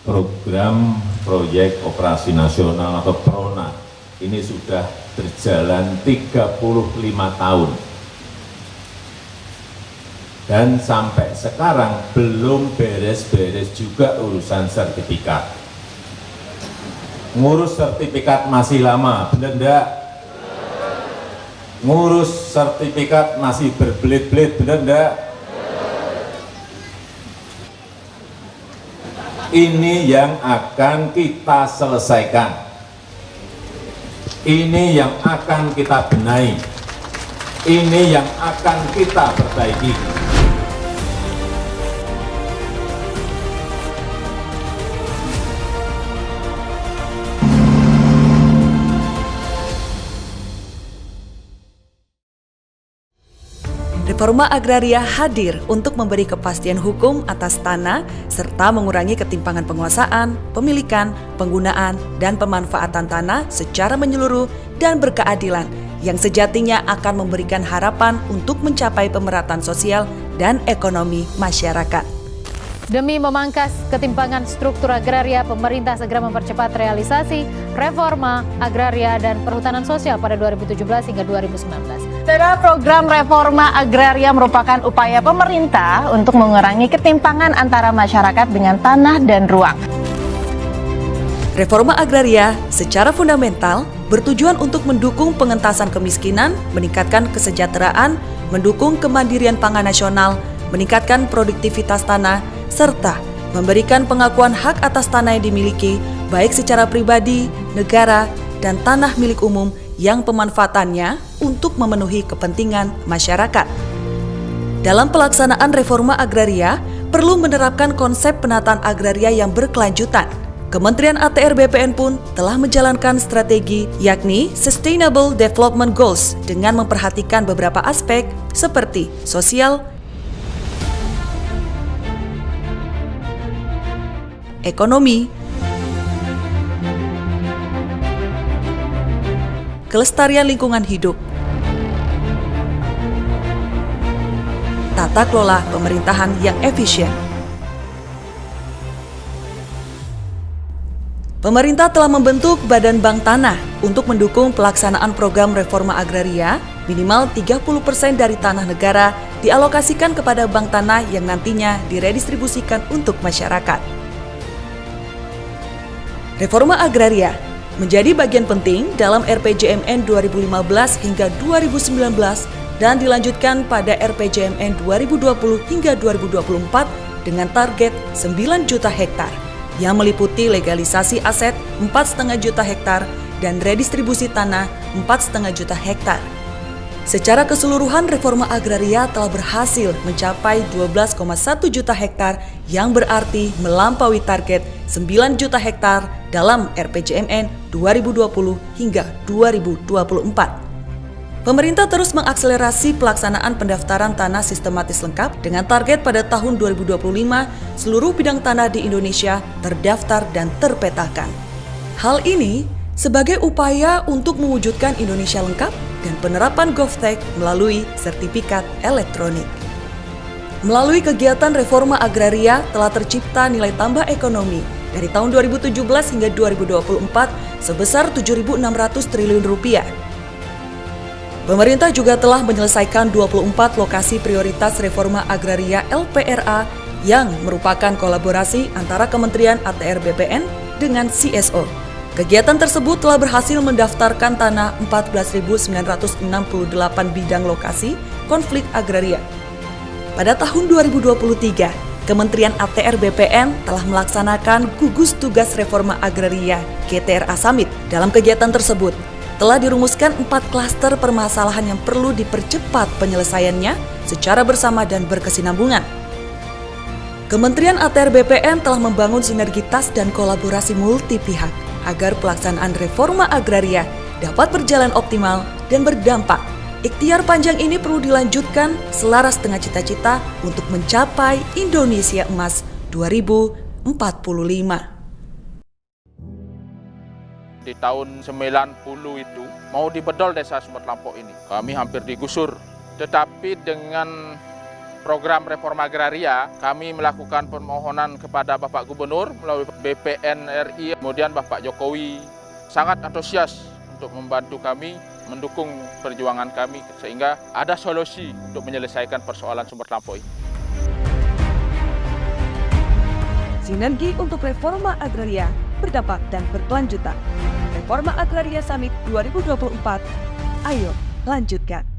Program proyek operasi nasional atau PRONA ini sudah berjalan 35 tahun. Dan sampai sekarang belum beres-beres juga urusan sertifikat. Ngurus sertifikat masih lama, benar enggak? Ngurus sertifikat masih berbelit-belit, benar enggak? Ini yang akan kita selesaikan. Ini yang akan kita benahi. Ini yang akan kita perbaiki. Reforma agraria hadir untuk memberi kepastian hukum atas tanah serta mengurangi ketimpangan penguasaan, pemilikan, penggunaan, dan pemanfaatan tanah secara menyeluruh dan berkeadilan yang sejatinya akan memberikan harapan untuk mencapai pemerataan sosial dan ekonomi masyarakat. Demi memangkas ketimpangan struktur agraria, pemerintah segera mempercepat realisasi reforma agraria dan perhutanan sosial pada 2017 hingga 2019. Saudara, program reforma agraria merupakan upaya pemerintah untuk mengurangi ketimpangan antara masyarakat dengan tanah dan ruang. Reforma agraria secara fundamental bertujuan untuk mendukung pengentasan kemiskinan, meningkatkan kesejahteraan, mendukung kemandirian pangan nasional, meningkatkan produktivitas tanah, serta memberikan pengakuan hak atas tanah yang dimiliki baik secara pribadi, negara, dan tanah milik umum yang pemanfaatannya untuk memenuhi kepentingan masyarakat. Dalam pelaksanaan reforma agraria, perlu menerapkan konsep penataan agraria yang berkelanjutan. Kementerian ATR BPN pun telah menjalankan strategi yakni Sustainable Development Goals dengan memperhatikan beberapa aspek seperti sosial, ekonomi, kelestarian lingkungan hidup, tata kelola pemerintahan yang efisien. Pemerintah telah membentuk Badan Bank Tanah untuk mendukung pelaksanaan program reforma agraria. Minimal 30% dari tanah negara dialokasikan kepada bank tanah yang nantinya diredistribusikan untuk masyarakat. Reforma agraria menjadi bagian penting dalam RPJMN 2015 hingga 2019 dan dilanjutkan pada RPJMN 2020 hingga 2024 dengan target 9 juta hektar yang meliputi legalisasi aset 4,5 juta hektar dan redistribusi tanah 4,5 juta hektar. Secara keseluruhan reforma agraria telah berhasil mencapai 12,1 juta hektar yang berarti melampaui target 9 juta hektar dalam RPJMN 2020 hingga 2024. Pemerintah terus mengakselerasi pelaksanaan pendaftaran tanah sistematis lengkap dengan target pada tahun 2025 seluruh bidang tanah di Indonesia terdaftar dan terpetakan. Hal ini sebagai upaya untuk mewujudkan Indonesia lengkap dan penerapan GovTech melalui sertifikat elektronik. Melalui kegiatan reforma agraria telah tercipta nilai tambah ekonomi dari tahun 2017 hingga 2024 sebesar 7.600 triliun rupiah. Pemerintah juga telah menyelesaikan 24 lokasi prioritas reforma agraria LPRA yang merupakan kolaborasi antara Kementerian ATR BPN dengan CSO. Kegiatan tersebut telah berhasil mendaftarkan tanah 14.968 bidang lokasi konflik agraria. Pada tahun 2023, Kementerian ATR BPN telah melaksanakan gugus tugas reforma agraria GTRA Summit. Dalam kegiatan tersebut, telah dirumuskan 4 klaster permasalahan yang perlu dipercepat penyelesaiannya secara bersama dan berkesinambungan. Kementerian ATR BPN telah membangun sinergitas dan kolaborasi multi pihak agar pelaksanaan reforma agraria dapat berjalan optimal dan berdampak. Ikhtiar panjang ini perlu dilanjutkan selaras dengan cita-cita untuk mencapai Indonesia Emas 2045. Di tahun 90 itu mau dibedol desa Sumber Lampok ini. Kami hampir digusur. Tetapi dengan program reforma agraria, kami melakukan permohonan kepada Bapak Gubernur melalui BPN RI, kemudian Bapak Jokowi sangat antusias untuk membantu kami, mendukung perjuangan kami sehingga ada solusi untuk menyelesaikan persoalan sumber lampau ini. Sinergi untuk reforma agraria berdampak dan berkelanjutan. Reforma Agraria Summit 2024, ayo lanjutkan.